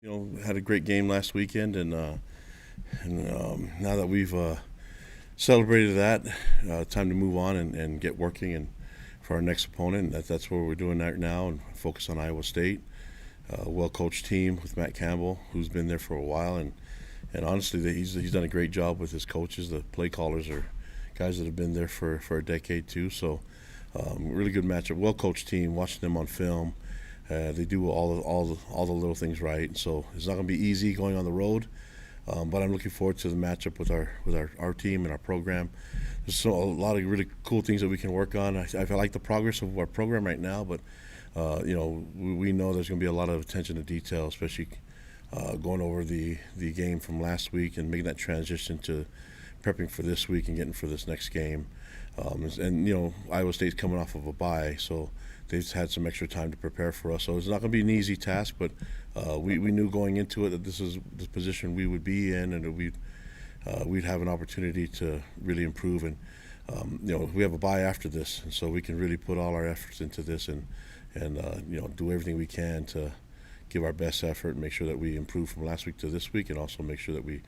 Had a great game last weekend, and now that we've celebrated that, time to move on and get working and for our next opponent. That's what we're doing right now, and focus on Iowa State. Well-coached team with Matt Campbell, who's been there for a while, and honestly, he's done a great job with his coaches. The play callers are guys that have been there for a decade too. So, really good matchup. Well-coached team. Watching them on film. They do all the little things right, so it's not going to be easy going on the road. But I'm looking forward to the matchup with our team and our program. There's a lot of really cool things that we can work on. I like the progress of our program right now, but we know there's going to be a lot of attention to detail, especially going over the game from last week and making that transition to prepping for this week and getting for this next game. And Iowa State's coming off of a bye, so they've had some extra time to prepare for us. So it's not going to be an easy task, but we knew going into it that this is the position we would be in, and that we'd have an opportunity to really improve. And we have a bye after this, and so we can really put all our efforts into this and do everything we can to give our best effort and make sure that we improve from last week to this week, and also make sure that we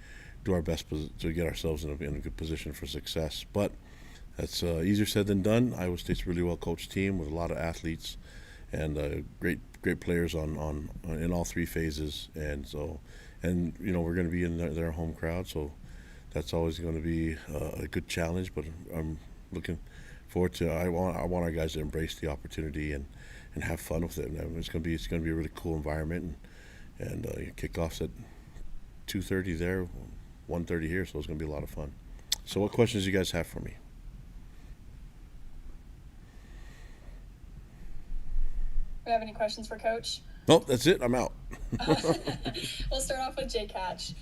do our best to get ourselves in a good position for success. But that's easier said than done. Iowa State's a really well-coached team with a lot of athletes and great players on in all three phases. And we're going to be in their home crowd, so that's always going to be a good challenge. But I'm looking forward to. I want our guys to embrace the opportunity and have fun with it. And it's going to be a really cool environment. And kickoffs at 2:30 there, 1:30 here, so it's going to be a lot of fun. So, what questions do you guys have for me? We have any questions for Coach? Nope, that's it. I'm out. We'll start off with Jake Hatch.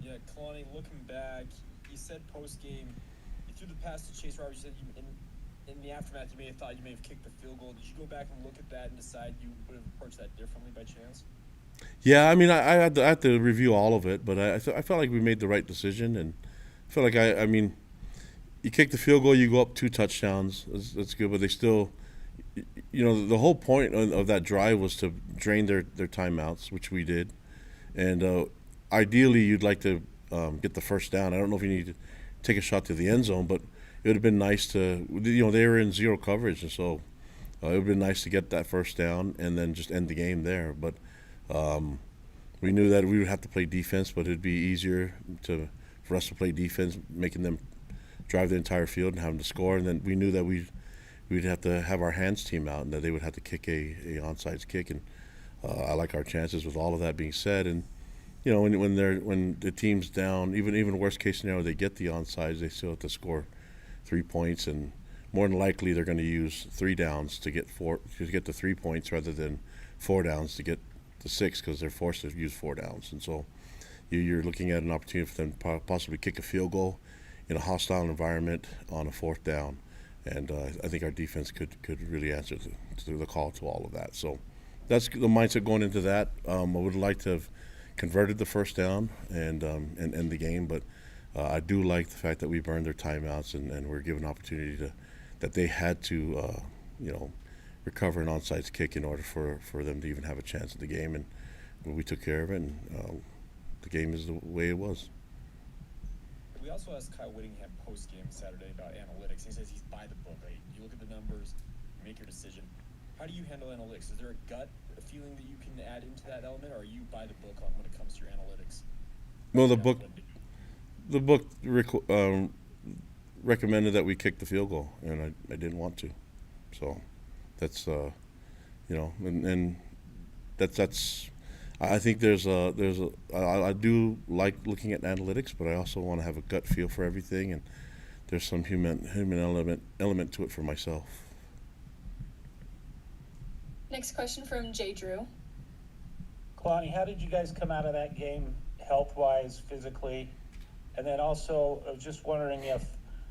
Yeah, Kalani, looking back, you said post-game, you threw the pass to Chase Roberts. You said in the aftermath you may have thought you may have kicked the field goal. Did you go back and look at that and decide you would have approached that differently by chance? Yeah, I mean, I had to review all of it, but I felt like we made the right decision, and I felt like I mean, you kick the field goal, you go up 2 touchdowns. That's good, but they still. The whole point of that drive was to drain their timeouts, which we did. And ideally, you'd like to get the first down. I don't know if you need to take a shot to the end zone, but it would have been nice to, they were in zero coverage, and so it would have been nice to get that first down and then just end the game there. But we knew that we would have to play defense, but it would be easier for us to play defense, making them drive the entire field and have them to score. And then we knew that we'd have to have our hands team out, and that they would have to kick a onside kick. And I like our chances with all of that being said. And when the team's down, even worst case scenario, they get the onside, they still have to score 3 points, and more than likely they're going to use 3 downs to get the 3 points rather than 4 downs to get the 6, because they're forced to use 4 downs. And so you're looking at an opportunity for them to possibly kick a field goal in a hostile environment on a 4th down. And I think our defense could really answer to the call to all of that. So that's the mindset going into that. I would like to have converted the first down and end the game, but I do like the fact that we burned their timeouts and we're given an opportunity that they had to recover an onside kick in order for them to even have a chance at the game. And we took care of it, and the game is the way it was. We also asked Kyle Whittingham post-game Saturday about analytics. He says he's by the book. Right? You look at the numbers, you make your decision. How do you handle analytics? Is there a feeling that you can add into that element, or are you by the book when it comes to your analytics? Well, the book recommended that we kick the field goal, and I didn't want to. So that's and that's. I think I do like looking at analytics, but I also want to have a gut feel for everything, and there's some human element to it for myself. Next question from Jay Drew. Kalani, how did you guys come out of that game health-wise, physically? And then also, I was just wondering if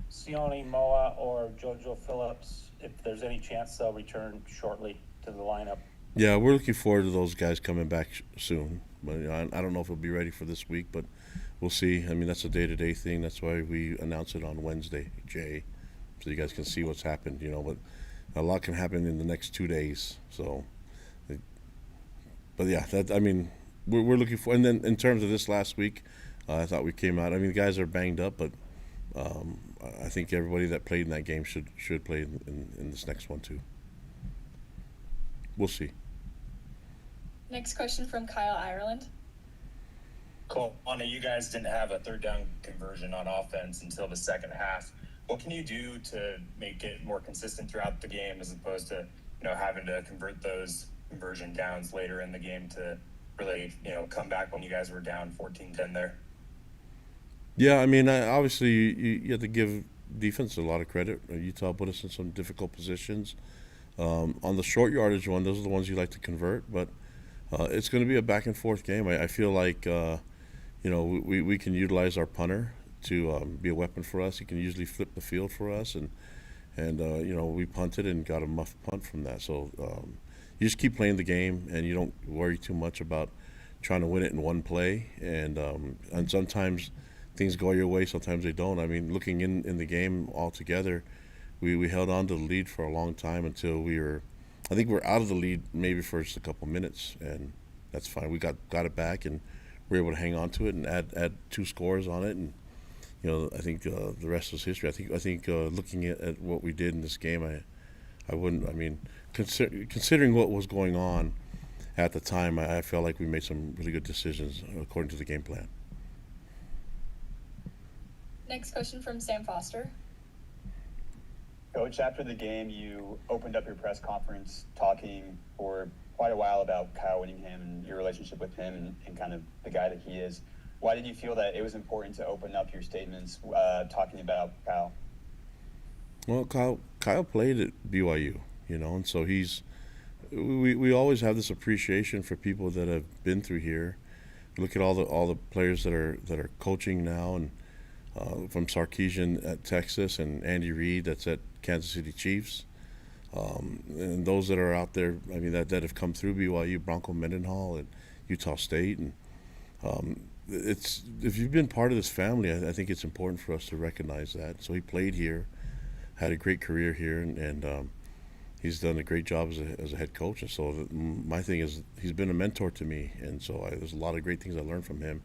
Sione Moa or JoJo Phillips, if there's any chance they'll return shortly to the lineup. Yeah, we're looking forward to those guys coming back soon. But I don't know if we'll be ready for this week, but we'll see. I mean, that's a day-to-day thing. That's why we announce it on Wednesday, Jay, so you guys can see what's happened. But a lot can happen in the next 2 days. So, but yeah, we're looking for. And then in terms of this last week, I thought we came out. I mean, the guys are banged up, but I think everybody that played in that game should play in this next one too. We'll see. Next question from Kyle Ireland. Kalani, you guys didn't have a third down conversion on offense until the second half. What can you do to make it more consistent throughout the game as opposed to, having to convert those conversion downs later in the game to really, come back when you guys were down 14-10 there? Yeah, I mean, obviously you have to give defense a lot of credit. Utah put us in some difficult positions. On the short yardage one, those are the ones you like to convert, but it's going to be a back and forth game. I feel like we can utilize our punter to be a weapon for us. He can usually flip the field for us, and we punted and got a muff punt from that. So you just keep playing the game, and you don't worry too much about trying to win it in one play. And sometimes things go your way, sometimes they don't. I mean, looking in the game altogether, we held on to the lead for a long time until I think we're out of the lead maybe for just a couple minutes, and that's fine. We got it back, and we were able to hang on to it and add 2 scores on it, and I think the rest was history. I think looking at what we did in this game, I wouldn't. I mean, considering what was going on at the time, I felt like we made some really good decisions according to the game plan. Next question from Sam Foster. Coach, after the game, you opened up your press conference talking for quite a while about Kyle Whittingham and your relationship with him and kind of the guy that he is. Why did you feel that it was important to open up your statements talking about Kyle? Well, Kyle played at BYU, and so we always have this appreciation for people that have been through here. Look at all the players that are coaching now, and from Sarkisian at Texas and Andy Reid that's at Kansas City Chiefs, and those that are out there, I mean, that have come through BYU, Bronco Mendenhall at Utah State, and it's if you've been part of this family, I think it's important for us to recognize that. So he played here, had a great career here, and he's done a great job as a head coach. And so my thing is he's been a mentor to me, and so there's a lot of great things I learned from him.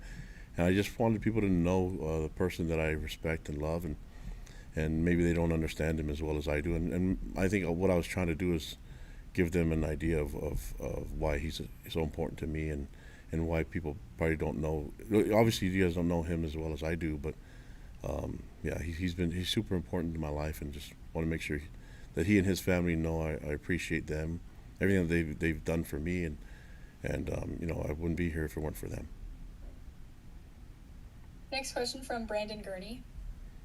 And I just wanted people to know the person that I respect and love, and maybe they don't understand him as well as I do. And I think what I was trying to do is give them an idea of why he's so important to me, and why people probably don't know. Obviously, you guys don't know him as well as I do, but he's super important in my life, and just want to make sure that he and his family know I appreciate them, everything that they've done for me, and I wouldn't be here if it weren't for them. Next question from Brandon Gurney.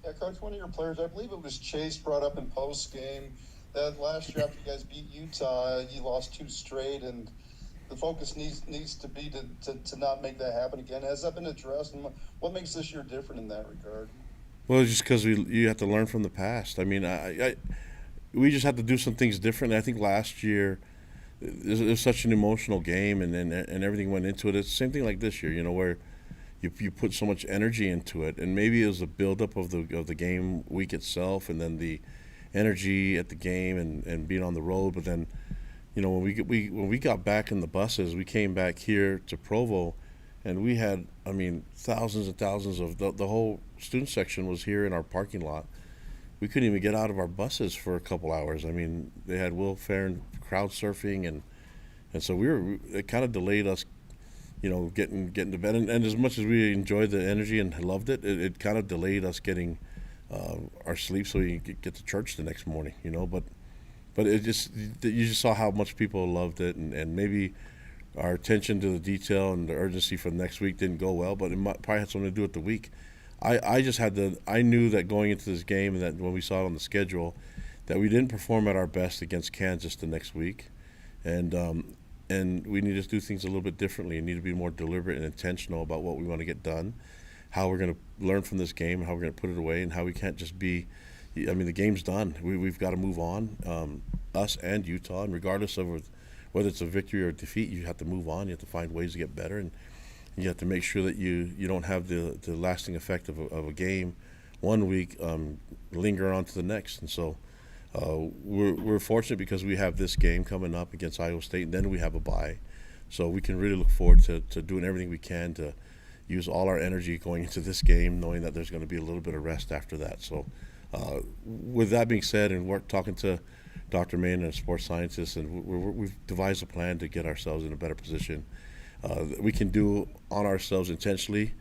Yeah, Coach, one of your players, I believe it was Chase, brought up in post-game that last year after you guys beat Utah, you lost 2 straight, and the focus needs to be to not make that happen again. Has that been addressed, and what makes this year different in that regard? Well, just because you have to learn from the past. I mean, we just have to do some things different. I think last year it was such an emotional game, and everything went into it. It's the same thing like this year, where you put so much energy into it, and maybe it was the buildup of the game week itself, and then the energy at the game and being on the road. But then, when we got back in the buses, we came back here to Provo, and we had, I mean, thousands and thousands of the whole student section was here in our parking lot. We couldn't even get out of our buses for a couple hours. I mean, they had Will Farron crowd surfing, and so it kind of delayed us, getting to bed. And as much as we enjoyed the energy and loved it, it kind of delayed us getting our sleep so we could get to church the next morning, But you just saw how much people loved it, and maybe our attention to the detail and the urgency for the next week didn't go well, but it probably had something to do with the week. I knew that going into this game, and that when we saw it on the schedule, that we didn't perform at our best against Kansas the next week, and we need to do things a little bit differently, and need to be more deliberate and intentional about what we want to get done, how we're going to learn from this game, how we're going to put it away, and how we can't just be. I mean, the game's done. We've got to move on, us and Utah, and regardless of whether it's a victory or a defeat, you have to move on. You have to find ways to get better, and you have to make sure that you don't have the lasting effect of a game one week linger on to the next. And so we're fortunate because we have this game coming up against Iowa State, and then we have a bye. So we can really look forward to doing everything we can to use all our energy going into this game, knowing that there's going to be a little bit of rest after that. So with that being said, and we're talking to Dr. Main and a sports scientist, and we've devised a plan to get ourselves in a better position. We can do on ourselves intentionally,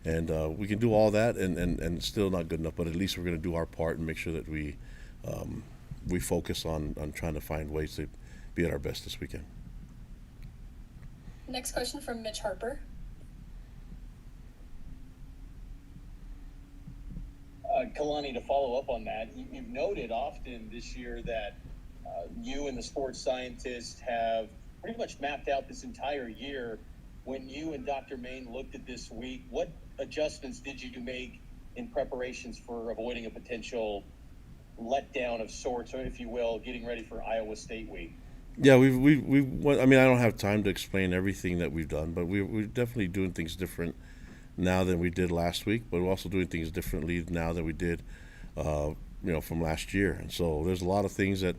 and we can do all that and still not good enough, but at least we're going to do our part and make sure that we focus on trying to find ways to be at our best this weekend. Next question from Mitch Harper. Kalani, to follow up on that, you've noted often this year that you and the sports scientists have pretty much mapped out this entire year. When you and Dr. Main looked at this week, what adjustments did you make in preparations for avoiding a potential letdown of sorts, or if you will, getting ready for Iowa State week? Yeah, we I mean, I don't have time to explain everything that we've done, but we're definitely doing things different now than we did last week, but we're also doing things differently now than we did, from last year. And so there's a lot of things that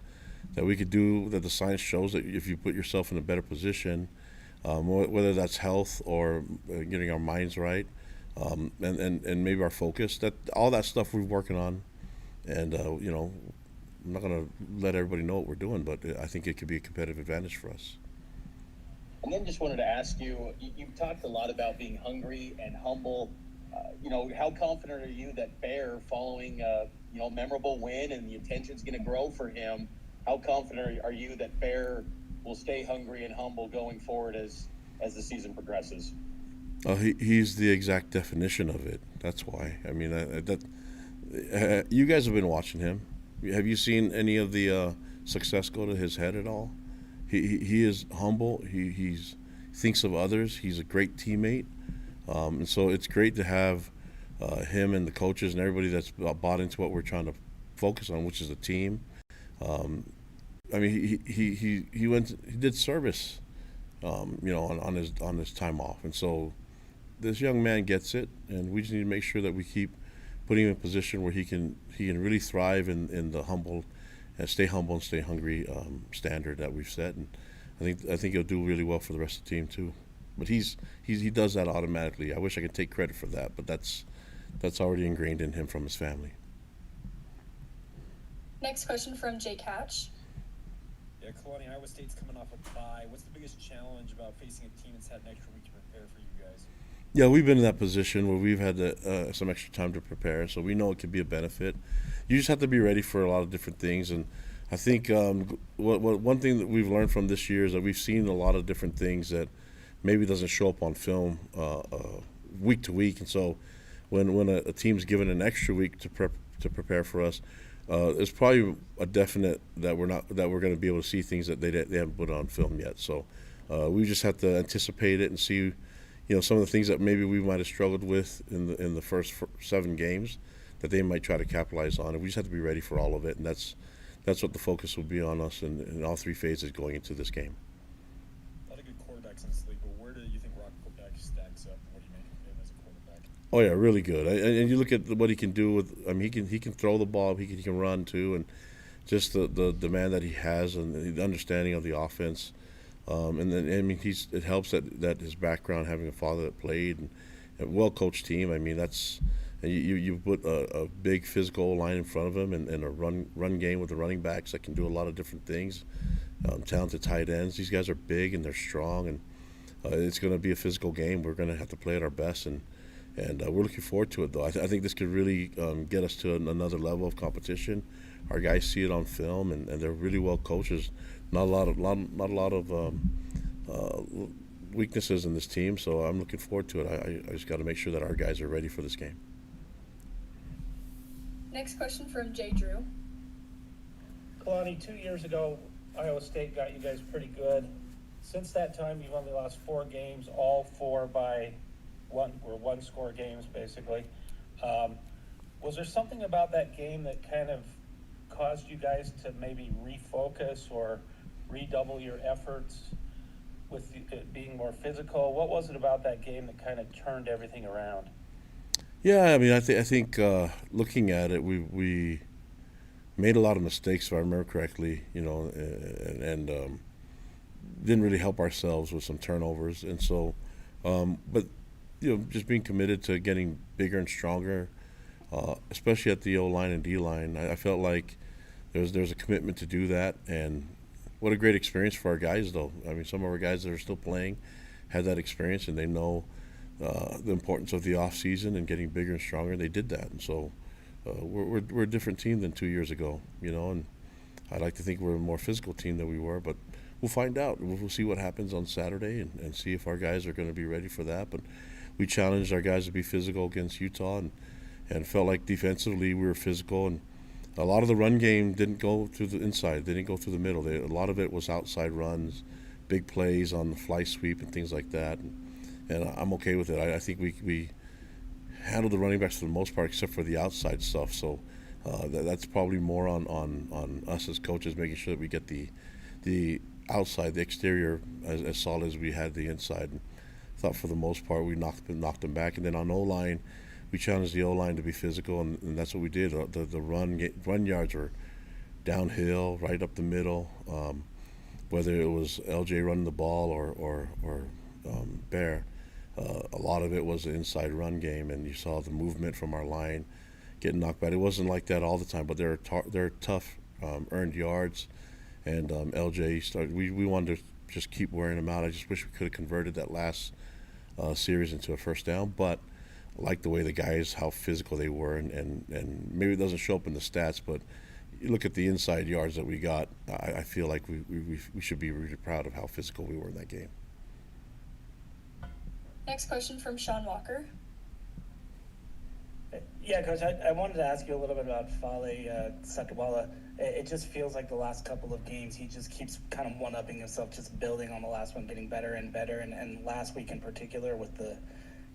we could do that the science shows that if you put yourself in a better position, whether that's health or getting our minds right, and maybe our focus, that all that stuff we're working on. And, I'm not going to let everybody know what we're doing, but I think it could be a competitive advantage for us. And then just wanted to ask you, you've talked a lot about being hungry and humble. How confident are you that Bear, following a memorable win and the attention's going to grow for him, how confident are you that Bear will stay hungry and humble going forward as the season progresses? He's the exact definition of it. That's why. I mean, you guys have been watching him. Have you seen any of the success go to his head at all? He is humble. He thinks of others. He's a great teammate, and so it's great to have him and the coaches and everybody that's bought into what we're trying to focus on, which is the team. I mean, he did service, on his time off, and so this young man gets it, and we just need to make sure that we keep putting him in a position where he can really thrive in the humble and stay hungry standard that we've set, and I think he'll do really well for the rest of the team too. But he does that automatically. I wish I could take credit for that, but that's already ingrained in him from his family. Next question from Jake Hatch. Yeah, Kalani, Iowa State's coming off a bye. What's the biggest challenge about facing a team that's had an extra week to prepare for you guys? Yeah, we've been in that position where we've had some extra time to prepare, so we know it could be a benefit. You just have to be ready for a lot of different things, and I think one thing that we've learned from this year is that we've seen a lot of different things that maybe doesn't show up on film week to week, and so when a team's given an extra week to prepare for us, it's probably a definite that we're going to be able to see things that they haven't put on film yet. So we just have to anticipate it and see. Some of the things that maybe we might have struggled with in the first 7 games that they might try to capitalize on, and we just have to be ready for all of it, and that's what the focus will be on us in all 3 phases going into this game. A lot of good quarterbacks in this league, but where do you think Rock Quebec stacks up? What do you make of him as a quarterback? Oh yeah, really good. And you look at what he can do with. I mean, he can throw the ball. He can run too, and just the demand that he has and the understanding of the offense. And then it helps that his background, having a father that played and a well coached team. I mean, that's you put a big physical line in front of him and a run game with the running backs that can do a lot of different things. Talented tight ends. These guys are big and they're strong, and it's going to be a physical game. We're going to have to play at our best, and we're looking forward to it. Though I think this could really get us to another level of competition. Our guys see it on film, and they're really well coached. Not a lot of weaknesses in this team, so I'm looking forward to it. I just got to make sure that our guys are ready for this game. Next question from Jay Drew. Kalani, 2 years ago, Iowa State got you guys pretty good. Since that time, you've only lost 4 games, all 4 by one-score games, basically. Was there something about that game that kind of caused you guys to maybe refocus or redouble your efforts with it being more physical? What was it about that game that kind of turned everything around? Yeah, I mean, I think looking at it, we made a lot of mistakes, if I remember correctly. And didn't really help ourselves with some turnovers. And so, but just being committed to getting bigger and stronger, especially at the O line and D line. I felt like there's a commitment to do that, and what a great experience for our guys, though. I mean, some of our guys that are still playing had that experience, and they know the importance of the off season and getting bigger and stronger. They did that, and so we're a different team than 2 years ago, and I'd like to think we're a more physical team than we were, but we'll find out. We'll see what happens on Saturday and see if our guys are going to be ready for that. But we challenged our guys to be physical against Utah, and felt like defensively we were physical, and a lot of the run game didn't go through the inside. They didn't go through the middle. A lot of it was outside runs, big plays on the fly sweep and things like that. And I'm okay with it. I think we handled the running backs for the most part, except for the outside stuff. So that's probably more on us as coaches, making sure that we get the outside, the exterior, as solid as we had the inside. And I thought for the most part we knocked them back. And then on O-line, we challenged the O-line to be physical, and that's what we did. The run yards were downhill, right up the middle. Whether it was LJ running the ball or Bear, a lot of it was the inside run game, and you saw the movement from our line getting knocked back. It wasn't like that all the time, but they're tough earned yards, and LJ started. We wanted to just keep wearing them out. I just wish we could have converted that last series into a first down, but I like the way the guys, how physical they were, and maybe it doesn't show up in the stats, but you look at the inside yards that we got, I feel like we should be really proud of how physical we were in that game. Next question from Sean Walker. Yeah, Coach, I wanted to ask you a little bit about Fale Sakawala. It just feels like the last couple of games, he just keeps kind of one-upping himself, just building on the last one, getting better and better, and last week in particular with the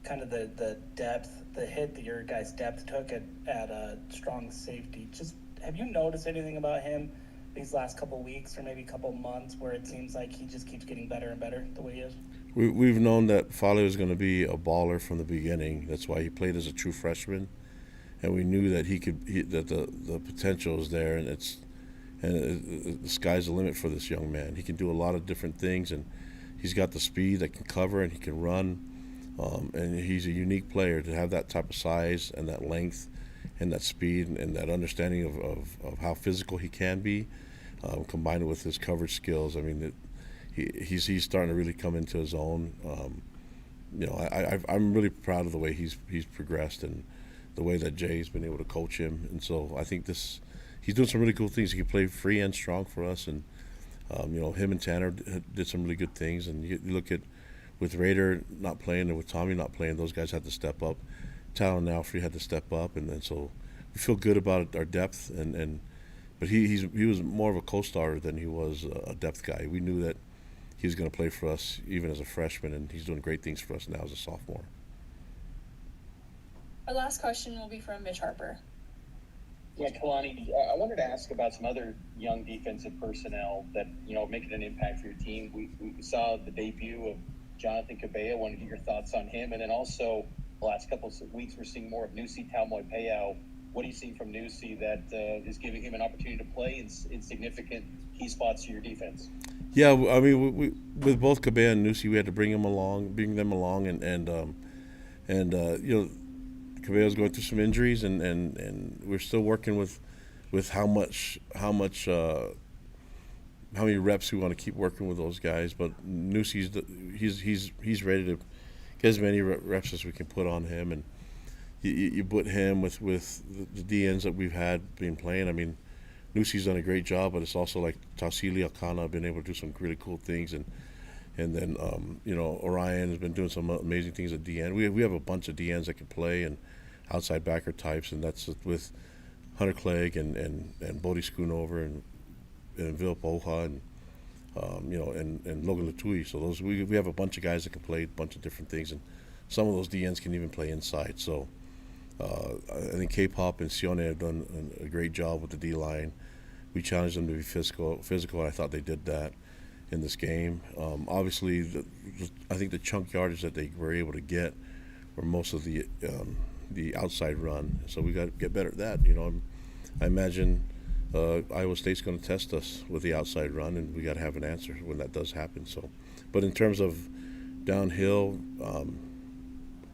kind of the depth, the hit that your guys' depth took at a strong safety. Just have you noticed anything about him these last couple weeks or maybe couple months where it seems like he just keeps getting better and better the way he is? We've known that Fale was going to be a baller from the beginning. That's why he played as a true freshman, and we knew that that the potential is there, and the sky's the limit for this young man. He can do a lot of different things, and he's got the speed that can cover, and he can run. And he's a unique player to have that type of size and that length and that speed and that understanding of how physical he can be, combined with his coverage skills. I mean, he's starting to really come into his own. I'm really proud of the way he's progressed and the way that Jay's been able to coach him. And so I think he's doing some really cool things. He can play free and strong for us, and him and Tanner did some really good things. And you look at, with Raider not playing and with Tommy not playing, those guys had to step up. Talon and Alfrey had to step up, and then so we feel good about our depth. But he was more of a co-starter than he was a depth guy. We knew that he was going to play for us even as a freshman, and he's doing great things for us now as a sophomore. Our last question will be from Mitch Harper. Yeah, Kalani, I wanted to ask about some other young defensive personnel that, making an impact for your team. We saw the debut of Jonathan Cabella. I wanted to get your thoughts on him. And then also, the last couple of weeks, we're seeing more of Nusi Taumoi-Peau. What do you see from Nusi that is giving him an opportunity to play in significant key spots to your defense? Yeah, I mean, we with both Cabella and Nusi, we had to bring them along, Cabella's going through some injuries, and we're still working with how many reps we want to keep working with those guys. But Nusi's he's ready to get as many reps as we can put on him, and you put him with the DNs that we've had been playing. I mean, Nusi's done a great job, but it's also like Tausili Akana have been able to do some really cool things, and then Orion has been doing some amazing things at DN. We have a bunch of DNs that can play and outside backer types, and that's with Hunter Clegg and Bodie Schoonover and Villapoja and Logan Latui. So we have a bunch of guys that can play a bunch of different things, and some of those DNs can even play inside. So I think K-Pop and Sione have done a great job with the D-line. We challenged them to be physical, and I thought they did that in this game. Obviously, I think the chunk yardage that they were able to get were most of the outside run. So we got to get better at that. I imagine Iowa State's going to test us with the outside run, and we got to have an answer when that does happen. So, but in terms of downhill,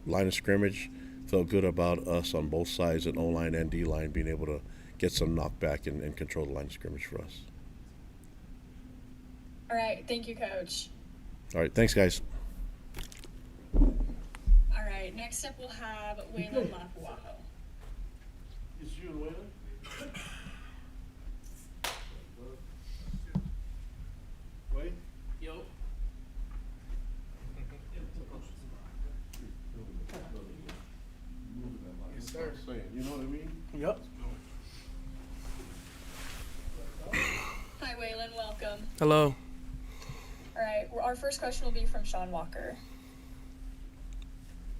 line of scrimmage, felt good about us on both sides, and O-line and D-line, being able to get some knockback and control the line of scrimmage for us. All right, thank you, Coach. All right, thanks, guys. All right, next up we'll have Weylin Lapuaho. It's you and Weylin? Wait? Yo. Yes, sir. You know what I mean? Yep. Hi, Weylin, welcome. Hello. All right, our first question will be from Sean Walker.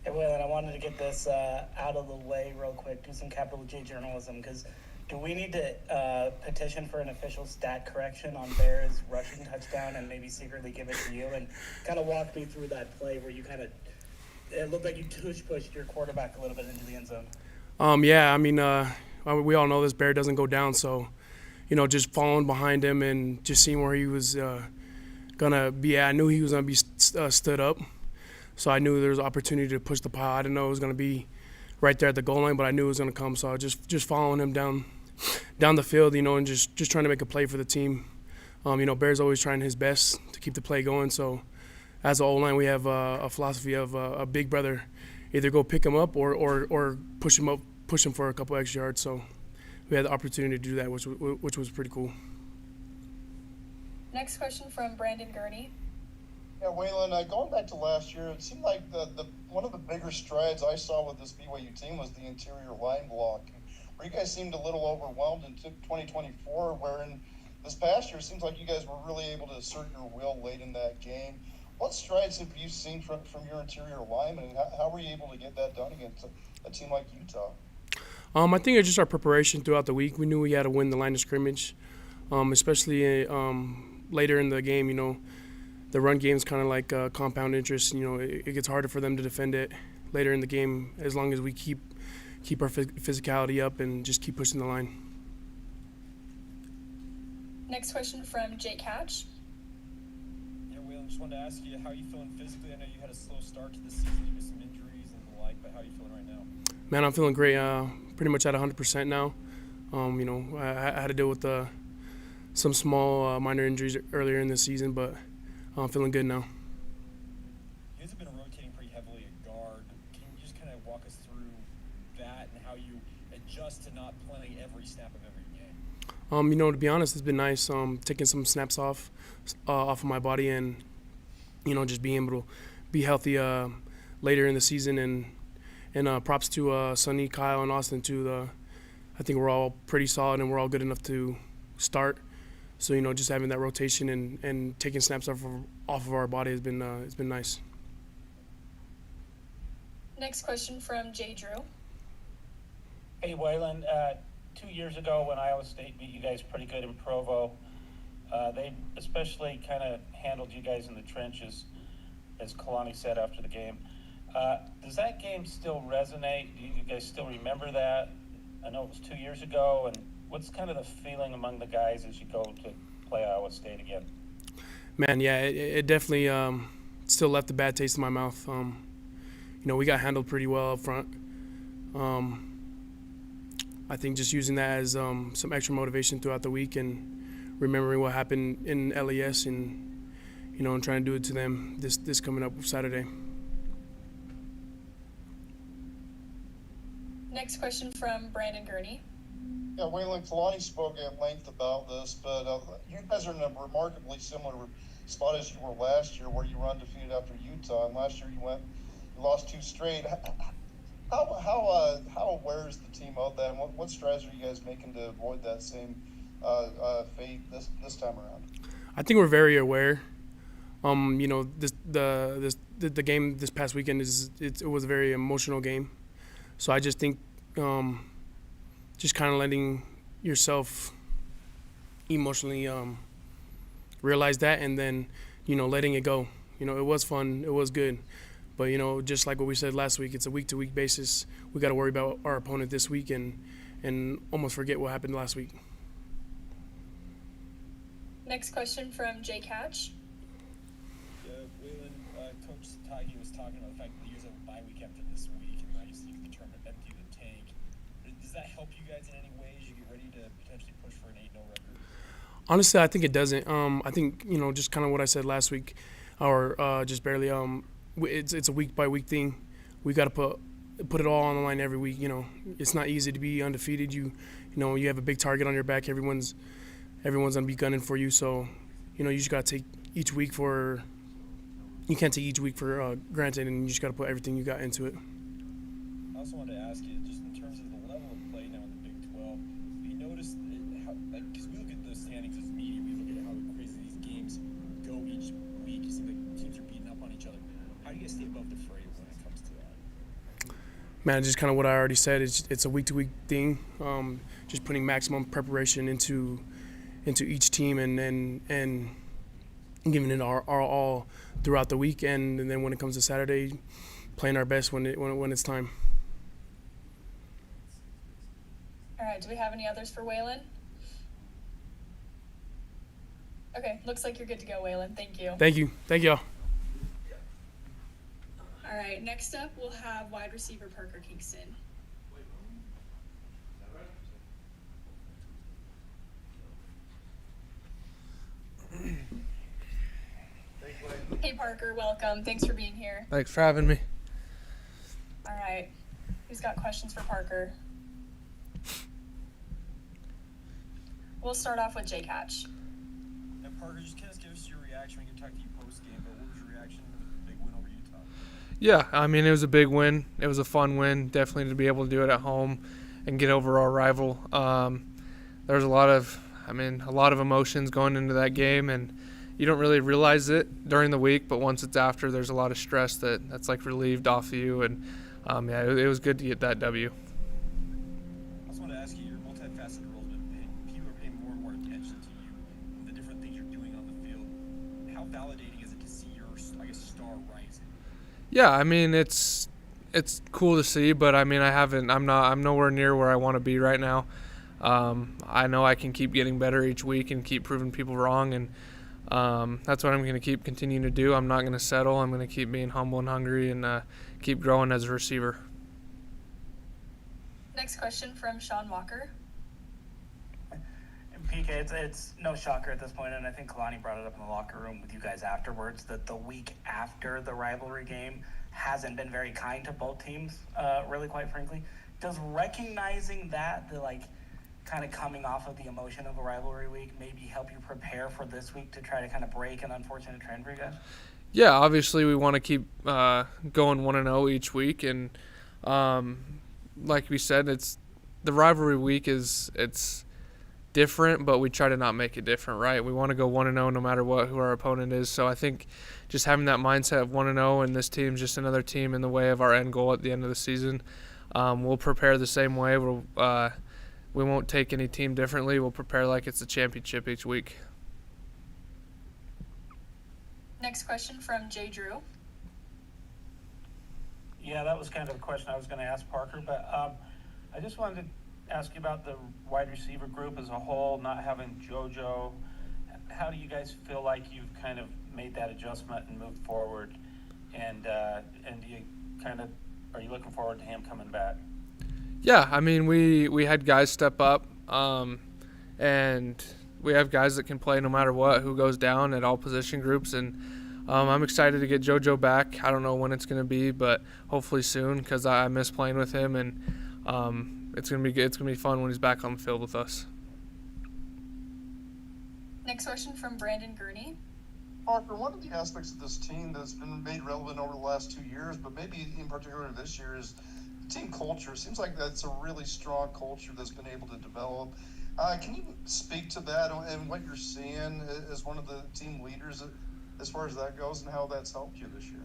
Hey, Weylin, I wanted to get this out of the way real quick, do some capital J journalism, because do we need to petition for an official stat correction on Bears' rushing touchdown and maybe secretly give it to you? And kind of walk me through that play where you it looked like you pushed your quarterback a little bit into the end zone. Yeah, I mean, we all know this Bear doesn't go down, so, just following behind him and just seeing where he was going to be at. I knew he was going to be stood up, so I knew there was opportunity to push the pile. I didn't know it was going to be right there at the goal line, but I knew it was going to come, so I was just following him down the field, and just trying to make a play for the team. Bear's always trying his best to keep the play going, so as an O-line, we have a philosophy of a big brother, either go pick him up or push him for a couple extra yards. So we had the opportunity to do that, which was pretty cool. Next question from Brandon Gurney. Yeah, Weylin, going back to last year, it seemed like the one of the bigger strides I saw with this BYU team was the interior line block, where you guys seemed a little overwhelmed in 2024, wherein this past year it seems like you guys were really able to assert your will late in that game. What strides have you seen from your interior linemen, and how were you able to get that done against a team like Utah? I think it's just our preparation throughout the week. We knew we had to win the line of scrimmage, especially later in the game. The run game is kind of like compound interest. It gets harder for them to defend it later in the game as long as we keep our physicality up and just keep pushing the line. Next question from Jake Hatch. Just wanted to ask you, how are you feeling physically? I know you had a slow start to the season due to some injuries and the like, but how are you feeling right now? Man, I'm feeling great. Pretty much at 100% now. I had to deal with some small minor injuries earlier in the season, but I'm feeling good now. You guys have been rotating pretty heavily at guard. Can you just kind of walk us through that and how you adjust to not playing every snap of every game? To be honest, it's been nice taking some snaps off of my body and just being able to be healthy later in the season, and props to Sonny, Kyle, and Austin too. I think we're all pretty solid and we're all good enough to start. So just having that rotation and taking snaps off of our body has been nice. Next question from Jay Drew. Hey, Weylin, 2 years ago when Iowa State beat you guys pretty good in Provo, they especially kind of handled you guys in the trenches, as Kalani said after the game. Does that game still resonate? Do you guys still remember that? I know it was 2 years ago, and what's kind of the feeling among the guys as you go to play Iowa State again? Man, yeah, it definitely still left a bad taste in my mouth. We got handled pretty well up front. I think just using that as some extra motivation throughout the week and remembering what happened in LES and and trying to do it to them this coming up Saturday. Next question from Brandon Gurney. Yeah, Weylin, Kalani spoke at length about this, but you guys are in a remarkably similar spot as you were last year, where you were undefeated after Utah, and last year you lost 2 straight. How aware is the team of that, and what strides are you guys making to avoid that same fate this time around? I think we're very aware. The game this past weekend it was a very emotional game, so I just think just kind of letting yourself emotionally realize that, and then letting it go. It was fun, it was good. But, just like what we said last week, it's a week-to-week basis. We got to worry about our opponent this week and almost forget what happened last week. Next question from Jay Catch. Weylin, Coach Sitake was talking about the fact that you guys have a bye week after this week, and obviously you can determine to empty the tank. Does that help you guys in any way as you get ready to potentially push for an 8-0 record? Honestly, I think it doesn't. I think, just kind of what I said last week, or just barely. It's a week by week thing. We got to put it all on the line every week. It's not easy to be undefeated. You have a big target on your back. Everyone's gonna be gunning for you. So, you just gotta take each week for. You can't take each week for granted, and you just gotta put everything you got into it. I also wanted to ask you, just in terms of the level of play now in the Big 12, have you noticed how, because we look at the standings as media, we look at how crazy these games go each week. It seems like teams are beating up on each other. How do you guys stay above the fray when it comes to that? Man, just kind of what I already said. It's a week-to-week thing. Just putting maximum preparation into each team and giving it our all throughout the weekend, and then when it comes to Saturday, playing our best when it's time. All right, do we have any others for Weylin? Okay, looks like you're good to go, Weylin. Thank you. Thank you, y'all. All right, next up we'll have wide receiver Parker Kingston. Hey Parker, welcome. Thanks for being here. Thanks for having me. All right, who's got questions for Parker? We'll start off with Jay Catch. And Parker, just kind of give us your reaction. We can talk to you post-game, but what was your reaction to the big win over Utah? Yeah, I mean, it was a big win. It was a fun win, definitely to be able to do it at home and get over our rival. There was a lot of emotions going into that game, and you don't really realize it during the week, but once it's after, there's a lot of stress that's like relieved off of you, and it was good to get that W. I also want to ask you, your multifaceted role, people are paying more and more attention to you and the different things you're doing on the field. How validating is it to see your, star rising? Yeah, I mean, it's cool to see, but I mean, I'm nowhere near where I want to be right now. I know I can keep getting better each week and keep proving people wrong, and that's what I'm going to continuing to do. I'm not going to settle. I'm going to keep being humble and hungry and keep growing as a receiver. Next question from Sean Walker. And PK, it's no shocker at this point, and I think Kalani brought it up in the locker room with you guys afterwards, that the week after the rivalry game hasn't been very kind to both teams, really, quite frankly. Does recognizing that, kind of coming off of the emotion of a rivalry week, maybe help you prepare for this week to try to kind of break an unfortunate trend for you guys? Yeah, obviously we want to keep going 1-0 each week, and like we said, the rivalry week it's different, but we try to not make it different, right? We want to go 1-0 no matter who our opponent is. So I think just having that mindset of 1-0, and this team's just another team in the way of our end goal at the end of the season. We'll prepare the same way. We won't take any team differently. We'll prepare like it's a championship each week. Next question from Jay Drew. Yeah, that was kind of a question I was going to ask Parker, but I just wanted to ask you about the wide receiver group as a whole, not having JoJo. How do you guys feel like you've kind of made that adjustment and moved forward? And do you are you looking forward to him coming back? Yeah, I mean, we had guys step up, and we have guys that can play no matter who goes down at all position groups, and I'm excited to get JoJo back. I don't know when it's going to be, but hopefully soon, because I miss playing with him, and it's going to be fun when he's back on the field with us. Next question from Brandon Gurney. Parker, one of the aspects of this team that's been made relevant over the last 2 years, but maybe in particular this year, is team culture. Seems like that's a really strong culture that's been able to develop. Can you speak to that and what you're seeing as one of the team leaders as far as that goes, and how that's helped you this year?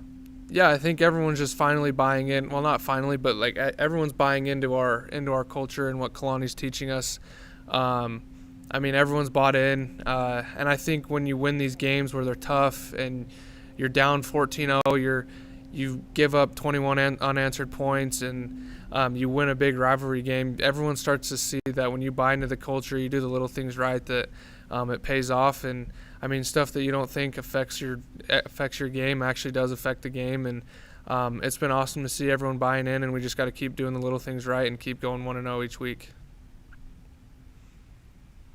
Yeah, I think everyone's just finally buying in. Well, not finally, but everyone's buying into our culture and what Kalani's teaching us. I mean, everyone's bought in, and I think when you win these games where they're tough and you're down 14-0, you give up 21 unanswered points, and you win a big rivalry game, everyone starts to see that when you buy into the culture, you do the little things right, that it pays off. And I mean, stuff that you don't think affects your game actually does affect the game. And it's been awesome to see everyone buying in, and we just got to keep doing the little things right and keep going 1-0 each week.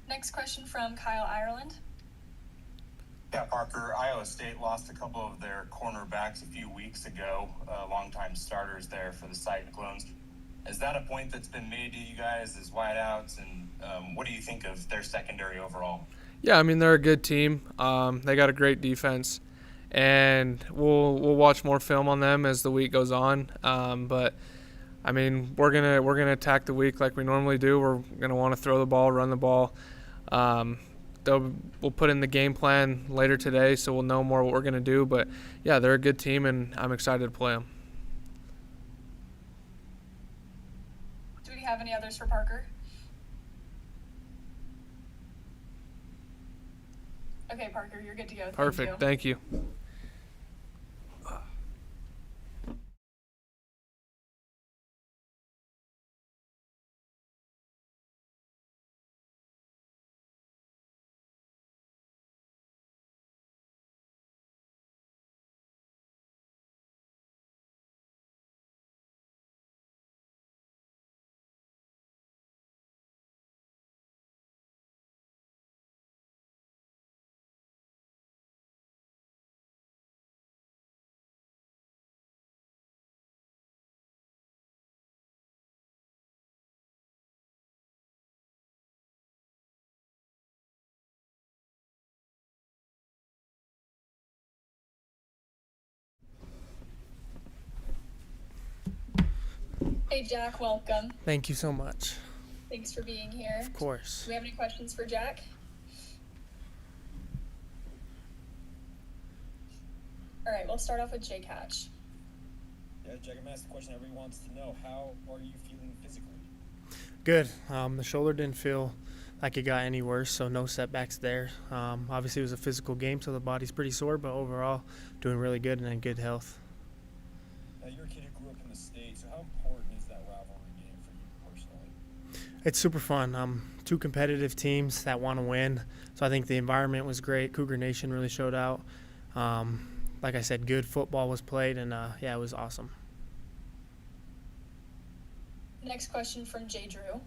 Next question from Kyle Ireland. Yeah, Parker, Iowa State lost a couple of their cornerbacks a few weeks ago, longtime starters there for the Cyclones. Is that a point that's been made to you guys as wideouts, and what do you think of their secondary overall? Yeah, I mean, they're a good team. They got a great defense, and we'll watch more film on them as the week goes on. But I mean, we're gonna attack the week like we normally do. We're gonna want to throw the ball, run the ball. We'll put in the game plan later today, so we'll know more what we're gonna do. But yeah, they're a good team, and I'm excited to play them. Do we have any others for Parker? Okay, Parker, you're good to go. Perfect. Thank you. Hey, Jack, welcome. Thank you so much. Thanks for being here. Of course. Do we have any questions for Jack? All right, we'll start off with Jake Hatch. Yeah, Jack, I'm asking the question everyone wants to know. How are you feeling physically? Good. The shoulder didn't feel like it got any worse, so no setbacks there. Obviously, it was a physical game, so the body's pretty sore, but overall, doing really good and in good health. Now, you're a kid who grew up in the States, so how important is that rivalry game for you personally? It's super fun. Two competitive teams that want to win, so I think the environment was great. Cougar Nation really showed out. Like I said, good football was played, and yeah, it was awesome. Next question from Jay Drew.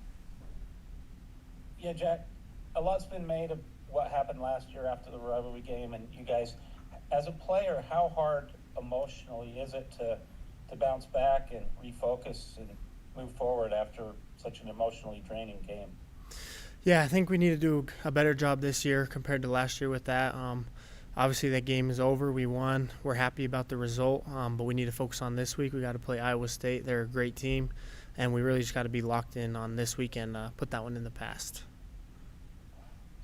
Yeah, Jack, a lot's been made of what happened last year after the rivalry game, and you guys, as a player, how hard emotionally is it to bounce back and refocus and move forward after such an emotionally draining game? Yeah, I think we need to do a better job this year compared to last year with that. Obviously, that game is over. We won. We're happy about the result, but we need to focus on this week. We got to play Iowa State. They're a great team, and we really just got to be locked in on this week and put that one in the past.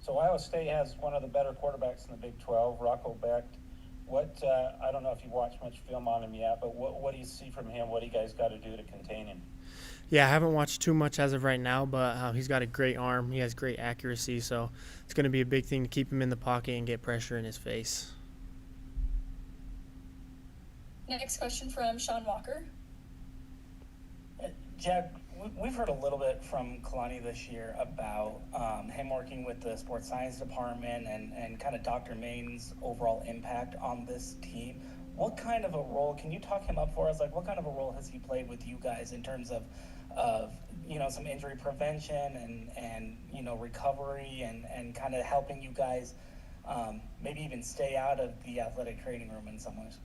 So Iowa State has one of the better quarterbacks in the Big 12, Rocco Becht. What I don't know if you watched much film on him yet, but what do you see from him? What do you guys got to do to contain him? Yeah, I haven't watched too much as of right now, but he's got a great arm. He has great accuracy, so it's going to be a big thing to keep him in the pocket and get pressure in his face. Next question from Sean Walker. Jack, we've heard a little bit from Kalani this year about him working with the sports science department and kind of Dr. Main's overall impact on this team. What kind of a role, can you talk him up for us? Like, what kind of a role has he played with you guys in terms of some injury prevention and recovery and kind of helping you guys maybe even stay out of the athletic training room in some ways?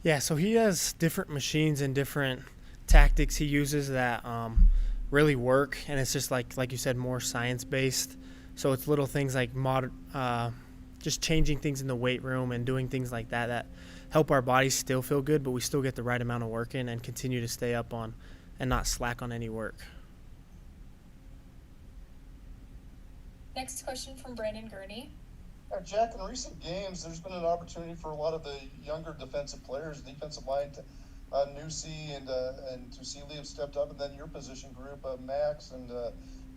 Yeah, so he has different machines and different tactics he uses that really work, and it's just like you said, more science-based. So it's little things like just changing things in the weight room and doing things like that help our bodies still feel good, but we still get the right amount of work in and continue to stay up on and not slack on any work. Next question from Brandon Gurney. Jack, in recent games, there's been an opportunity for a lot of the younger defensive players, defensive line, Newsy and Tusili have stepped up, and then your position group, Max and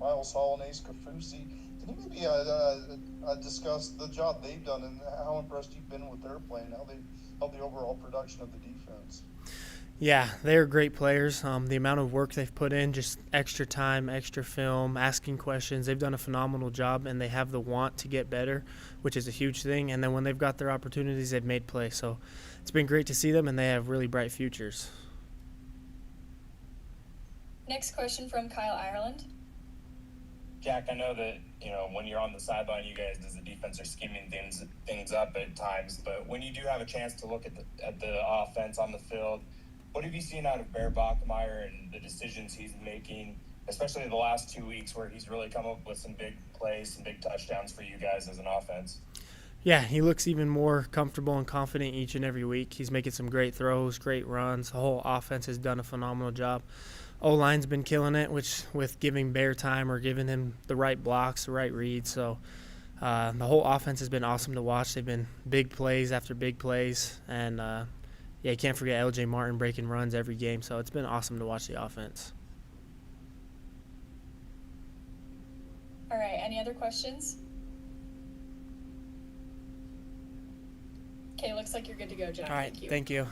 Miles Hall and Ace Kafusi. Can you maybe discuss the job they've done and how impressed you've been with their play and how they help the overall production of the defense? Yeah, they're great players. The amount of work they've put in, just extra time, extra film, asking questions, they've done a phenomenal job, and they have the want to get better, which is a huge thing. And then when they've got their opportunities, they've made play. So it's been great to see them, and they have really bright futures. Next question from Kyle Ireland. Jack, I know that, when you're on the sideline, you guys as a defense are scheming things up at times, but when you do have a chance to look at the offense on the field, what have you seen out of Bear Bachmeier and the decisions he's making, especially the last 2 weeks where he's really come up with some big plays, some big touchdowns for you guys as an offense? Yeah, he looks even more comfortable and confident each and every week. He's making some great throws, great runs. The whole offense has done a phenomenal job. O-line's been killing it, which with giving Bear time or giving him the right blocks, the right reads. So the whole offense has been awesome to watch. They've been big plays after big plays. And, you can't forget L.J. Martin breaking runs every game. So it's been awesome to watch the offense. All right, any other questions? Okay, looks like you're good to go, Jack. All right, Thank you. thank you.